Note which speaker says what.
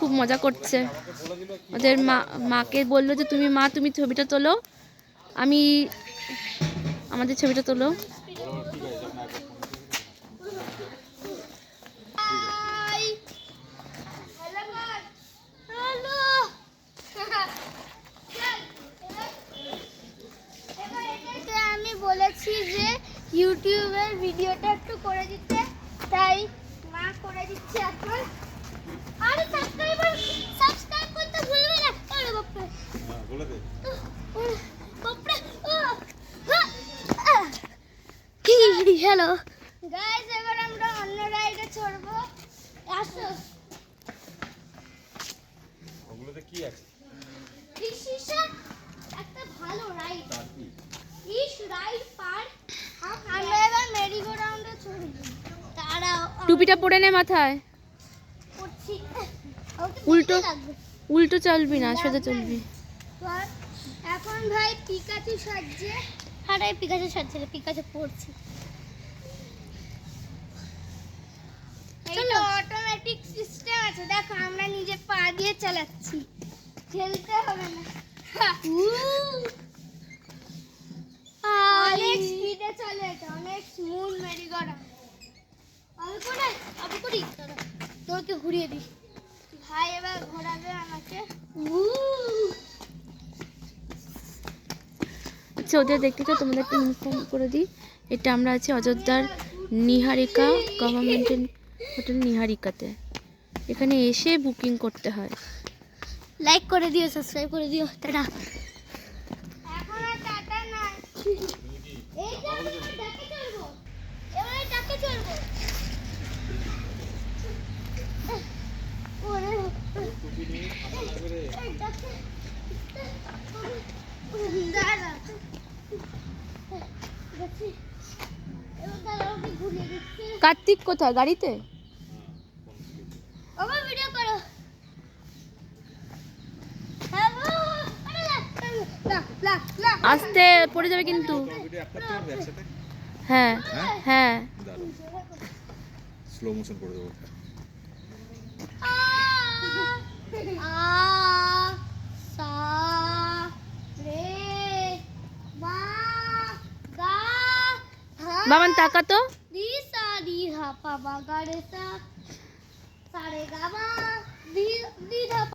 Speaker 1: খুব মজা করছে। ওদের মাকে বললো যে তুমি ছবিটা তোলো, আমি আমাদের ছবিটা তোলো।
Speaker 2: আমি বলেছি যে ইউটিউবের ভিডিওটা একটু করে দিতে, তাই মা করে দিচ্ছে এখন। আরে সাবস্ক্রাইব করতে ভুলবে না। আরে বাপরে, হ্যাঁ বলে দে। বাপরে, হ্যালো গাইস, এবার আমরা অন্য রাইডে চড়বো। আসো। ওগুলোতে কি আছে? ডিসিশন একটা ভালো রাইড। ইস রাইড পার্ক। আমরা এবার মেরি গো রাউন্ডে চড়ব। তারাও
Speaker 1: টুপিটা পরে নে মাথায়।
Speaker 2: পড়ছি।
Speaker 1: উল্টো চলবি না, সোজা চলবি।
Speaker 2: এখন ভাই পিকাচু সাজছে। আরে পিকাচু সাজছে, পিকাচু পড়ছি। এটা অটোমেটিক সিস্টেম আছে, দেখো আমরা নিজে পা দিয়ে চালাচ্ছি, ঠেলতে হবে না। অনেক স্পিডে চলে, এটা অনেক স্মুথ মেরি গো রাউন্ড। আমি করি তোকে ঘুরিয়ে দিই। ভাই এবার ঘোরাবে আমাকে।
Speaker 1: আচ্ছা, ওদের দেখতে তো তোমাদের একটা ইনফর্ম করে দিই। এটা আমরা আছি অযোধ্যার নিহারিকা গভর্নমেন্টের হোটেল নিহারিকাতে। এখানে এসে বুকিং করতে হয়।
Speaker 2: লাইক করে দিও, সাবস্ক্রাইব করে দিও। টাটা। এখন আর টাটা নাই। এই যে আমরা ডাকে চলবো, এবারে ডাকে চলবো। ওরে টুপি নিয়ে খাতা লাগবে রে। এই ডাকে দাঁড়া দেখি। এবার দাঁড়াও, কি ঘুরিয়ে দিচ্ছি।
Speaker 1: কার্তিক কোথায়? গাড়িতে?
Speaker 2: ওমা ভিডিও করো।
Speaker 1: আস্তে পড়ে যাবে কিন্তু। হ্যাঁ হ্যাঁ,
Speaker 3: স্লো মোশন করে দেবো।
Speaker 1: বাবান তাকা তো।
Speaker 2: রি সা রি হা পা মা গা রে সা সা রে গা মা রি রি ধা।